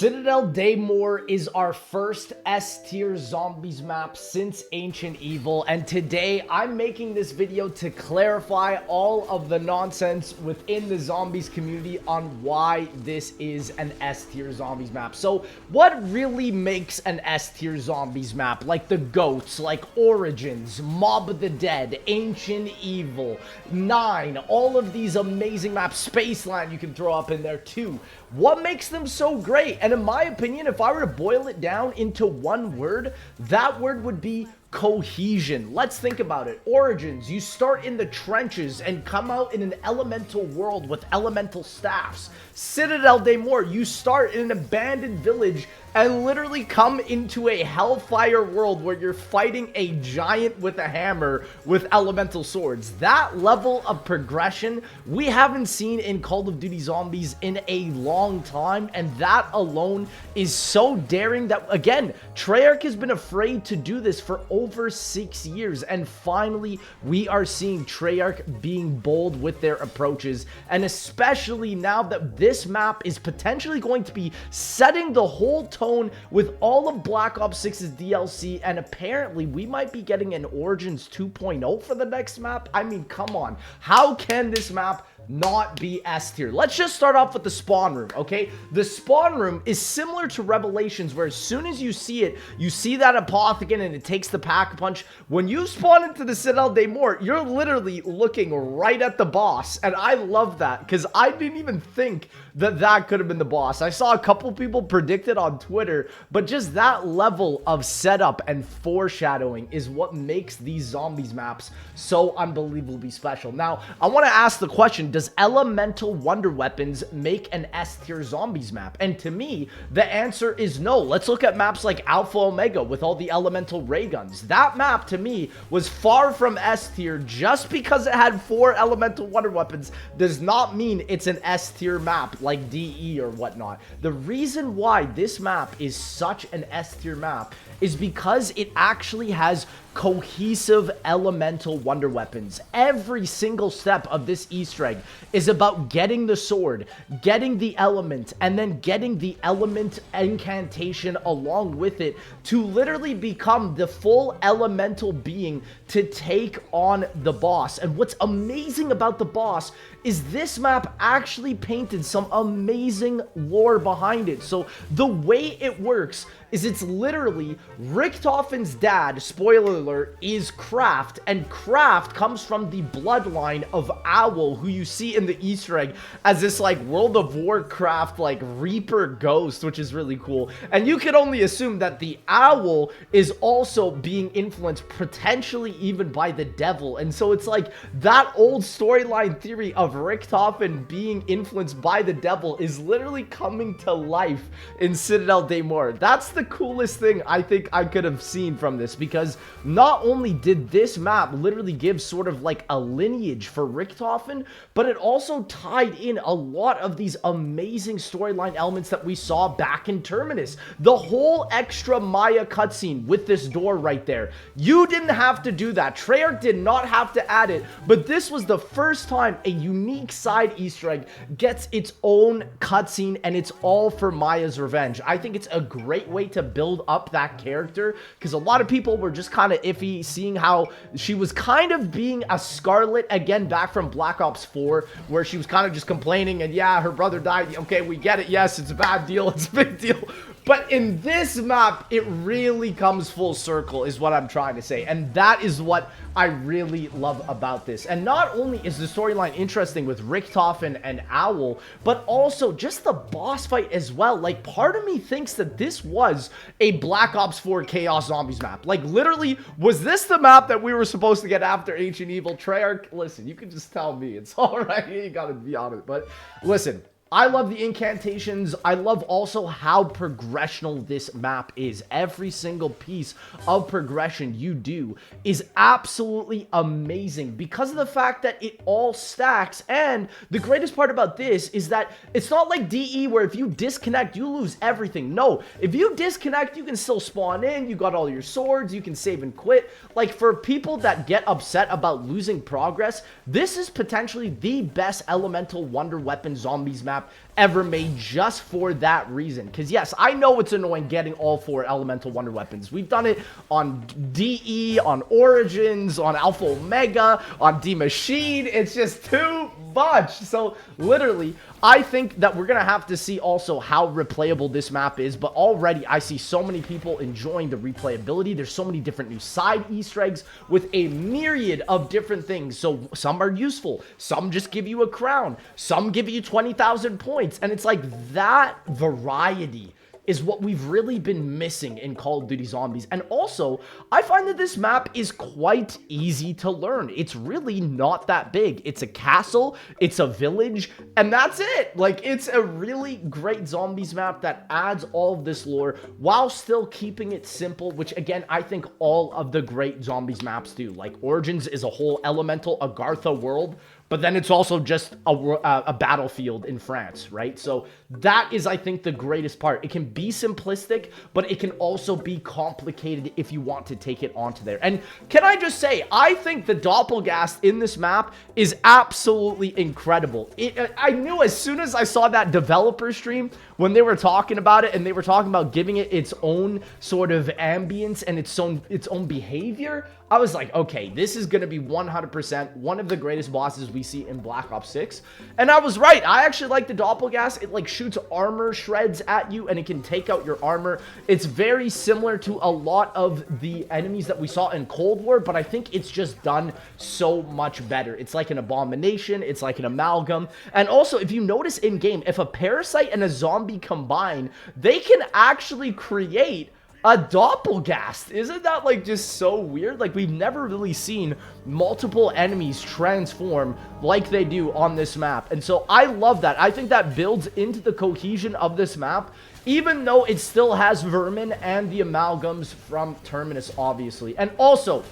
Citadel de Moore is our first S-tier zombies map since Ancient Evil, and today I'm making this video to clarify all of the nonsense within the zombies community on why this is an S-tier zombies map. So what really makes an S-tier zombies map? Like the GOATs, like Origins, Mob of the Dead, Ancient Evil, 9, all of these amazing maps, Spaceland you can throw up in there too. What makes them so great? And in my opinion, if I were to boil it down into one word, that word would be cohesion. Let's think about it. Origins, you start in the trenches and come out in an elemental world with elemental staffs. Citadel de Moore, you start in an abandoned village and literally come into a hellfire world where you're fighting a giant with a hammer with elemental swords. That level of progression we haven't seen in Call of Duty Zombies in a long time, and that alone is so daring that, again, Treyarch has been afraid to do this for over 6 years, and finally we are seeing Treyarch being bold with their approaches, and especially now that this map is potentially going to be setting the whole tone with all of Black Ops 6's DLC, and apparently we might be getting an Origins 2.0 for the next map. I mean, come on, how can this map not be S tier? Let's just start off with the spawn room, okay? The spawn room is similar to Revelations, where as soon as you see it, you see that apothecon and it takes the pack-a-punch. When you spawn into the Citadel de Moore, you're literally looking right at the boss, and I love that because I didn't even think that that could have been the boss. I saw a couple people predict it on Twitter, but just that level of setup and foreshadowing is what makes these zombies maps so unbelievably special. Now, I want to ask the question, does elemental wonder weapons make an S tier zombies map? And to me, the answer is no. Let's look at maps like Alpha Omega with all the elemental ray guns. That map to me was far from S tier. Just because it had 4 elemental wonder weapons does not mean it's an S tier map like DE or whatnot. The reason why this map is such an S tier map is because it actually has cohesive elemental wonder weapons. Every single step of this Easter egg is about getting the sword, getting the element, and then getting the element incantation along with it to literally become the full elemental being to take on the boss. And what's amazing about the boss is this map actually painted some amazing lore behind it. So the way it works is it's literally Richtofen's dad, spoiler alert, is Kraft, and Kraft comes from the bloodline of Owl, who you see in the Easter egg as this like World of Warcraft like Reaper ghost, which is really cool. And you can only assume that the Owl is also being influenced potentially even by the devil. And so it's like that old storyline theory of Richtofen being influenced by the devil is literally coming to life in Citadel de Moore. That's the coolest thing I think I could have seen from this, because not only did this map literally give sort of like a lineage for Richtofen, but it also tied in a lot of these amazing storyline elements that we saw back in Terminus. The whole extra Maya cutscene with this door right there. You didn't have to do that. Treyarch did not have to add it, but this was the first time a unique side Easter egg gets its own cutscene, and it's all for Maya's revenge. I think it's a great way to build up that character, because a lot of people were just kind of iffy seeing how she was kind of being a Scarlet again back from Black Ops 4, where she was kind of just complaining and yeah, her brother died. Okay, we get it. Yes, it's a bad deal. It's a big deal. But in this map, it really comes full circle is what I'm trying to say. And that is what I really love about this. And not only is the storyline interesting with Richtofen and Owl, but also just the boss fight as well. Like, part of me thinks that this was a Black Ops 4 Chaos Zombies map. Like, literally, was this the map that we were supposed to get after Ancient Evil? Treyarch, listen, you can just tell me. It's all right. You gotta be honest. But listen, I love the incantations. I love also how progressional this map is. Every single piece of progression you do is absolutely amazing because of the fact that it all stacks. And the greatest part about this is that it's not like DE where if you disconnect, you lose everything. No, if you disconnect, you can still spawn in. You got all your swords. You can save and quit. Like, for people that get upset about losing progress, this is potentially the best elemental wonder weapon zombies map ever made just for that reason. Because yes, I know it's annoying getting all 4 elemental wonder weapons. We've done it on DE, on Origins, on Alpha Omega, on D Machine. It's just too much. So literally, I think that we're gonna have to see also how replayable this map is, but already I see so many people enjoying the replayability. There's so many different new side Easter eggs with a myriad of different things. So some are useful, some just give you a crown, some give you 20,000 points, and it's like that variety is what we've really been missing in Call of Duty Zombies. And also, I find that this map is quite easy to learn. It's really not that big. It's a castle, it's a village, and that's it. Like, it's a really great Zombies map that adds all of this lore while still keeping it simple, which again, I think all of the great Zombies maps do. Like, Origins is a whole elemental Agartha world, but then it's also just a battlefield in France, right? So that is, I think, the greatest part. It can be simplistic, but it can also be complicated if you want to take it onto there. And can I just say, I think the Doppelgast in this map is absolutely incredible. I knew as soon as I saw that developer stream, when they were talking about it, and they were talking about giving it its own sort of ambience and its own behavior, I was like, okay, this is going to be 100% one of the greatest bosses we see in Black Ops 6. And I was right. I actually like the Doppelgast. It like shoots armor shreds at you and it can take out your armor. It's very similar to a lot of the enemies that we saw in Cold War, but I think it's just done so much better. It's like an abomination. It's like an amalgam. And also, if you notice in game, if a parasite and a zombie combine, they can actually create a Doppelgast. Isn't that like just so weird? Like, we've never really seen multiple enemies transform like they do on this map. And so I love that. I think that builds into the cohesion of this map, even though it still has vermin and the amalgams from Terminus, obviously. And also,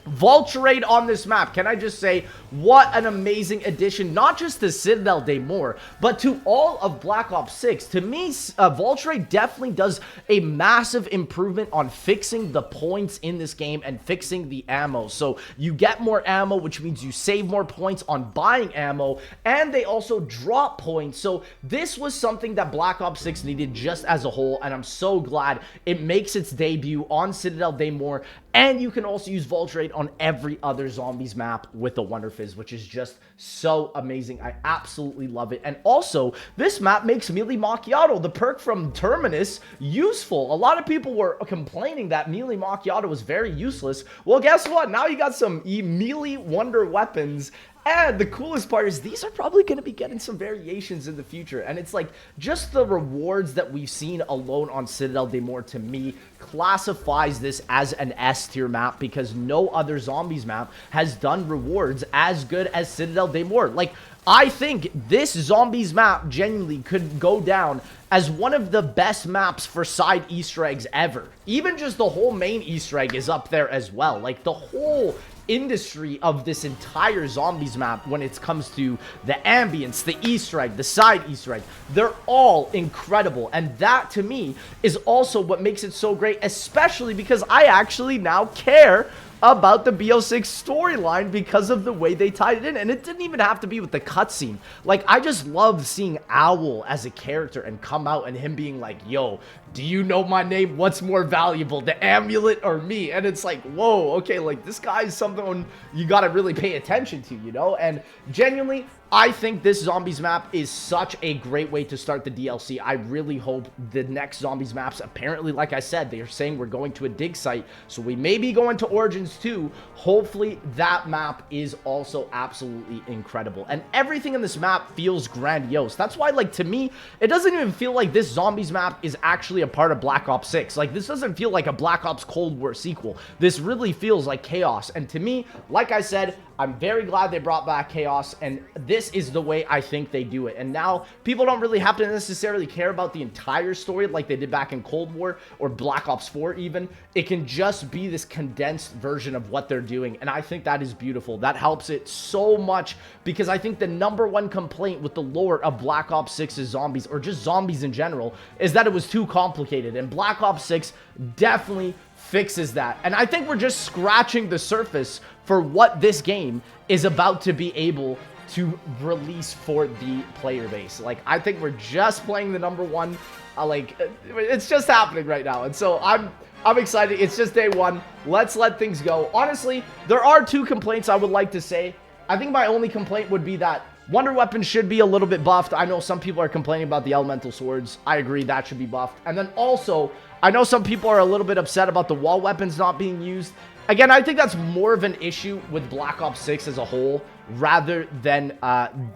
Vulturade on this map, can I just say, what an amazing addition, not just to Citadel de Moore, but to all of Black Ops 6. To me, Vulturade definitely does a massive improvement on fixing the points in this game and fixing the ammo. So you get more ammo, which means you save more points on buying ammo, and they also drop points. So this was something that Black Ops 6 needed just as a whole, and I'm so glad it makes its debut on Citadel de Moore. And you can also use Vulturade on every other Zombies map with the Wonder Fizz, which is just so amazing. I absolutely love it. And also, this map makes Melee Macchiato, the perk from Terminus, useful. A lot of people were complaining that Melee Macchiato was very useless. Well, guess what? Now you got some melee wonder weapons. And the coolest part is these are probably going to be getting some variations in the future. And it's like just the rewards that we've seen alone on Citadel de Moore, to me, classifies this as an S tier map, because no other Zombies map has done rewards as good as Citadel de Moore. Like, I think this Zombies map genuinely could go down as one of the best maps for side Easter eggs ever. Even just the whole main Easter egg is up there as well. Like, the whole industry of this entire Zombies map, when it comes to the ambience, the Easter egg, the side Easter egg, they're all incredible. And that, to me, is also what makes it so great, especially because I actually now care about the BO6 storyline because of the way they tied it in. And it didn't even have to be with the cutscene. Like, I just loved seeing Owl as a character and come out and him being like, yo, do you know my name? What's more valuable, the amulet or me? And it's like, whoa, okay, like, this guy is someone you gotta really pay attention to, you know? And genuinely, I think this Zombies map is such a great way to start the DLC. I really hope the next Zombies maps, apparently, like I said, they are saying we're going to a dig site, so we may be going to Origins too. Hopefully that map is also absolutely incredible. And everything in this map feels grandiose. That's why, like, to me, it doesn't even feel like this Zombies map is actually a part of Black Ops 6. Like, this doesn't feel like a Black Ops Cold War sequel. This really feels like Chaos. And to me, like I said, I'm very glad they brought back Chaos, and this is the way I think they do it. And now people don't really have to necessarily care about the entire story like they did back in Cold War or Black Ops 4 even. It can just be this condensed version of what they're doing, and I think that is beautiful. That helps it so much, because I think the #1 complaint with the lore of Black Ops 6's Zombies, or just Zombies in general, is that it was too complicated, and Black Ops 6 definitely fixes that. And I think we're just scratching the surface for what this game is about to be able to release for the player base. Like, I think we're just playing the number one. It's just happening right now. And so I'm excited. It's just day one. Let's let things go. Honestly, there are 2 complaints I would like to say. I think my only complaint would be that Wonder Weapon should be a little bit buffed. I know some people are complaining about the Elemental Swords. I agree, that should be buffed. And then also, I know some people are a little bit upset about the wall weapons not being used. Again, I think that's more of an issue with Black Ops 6 as a whole rather than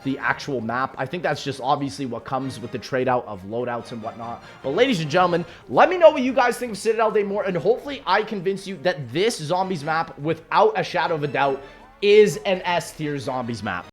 the actual map. I think that's just obviously what comes with the trade out of loadouts and whatnot. But ladies and gentlemen, let me know what you guys think of Citadel de Moore, and hopefully I convince you that this zombies map, without a shadow of a doubt, is an S tier zombies map.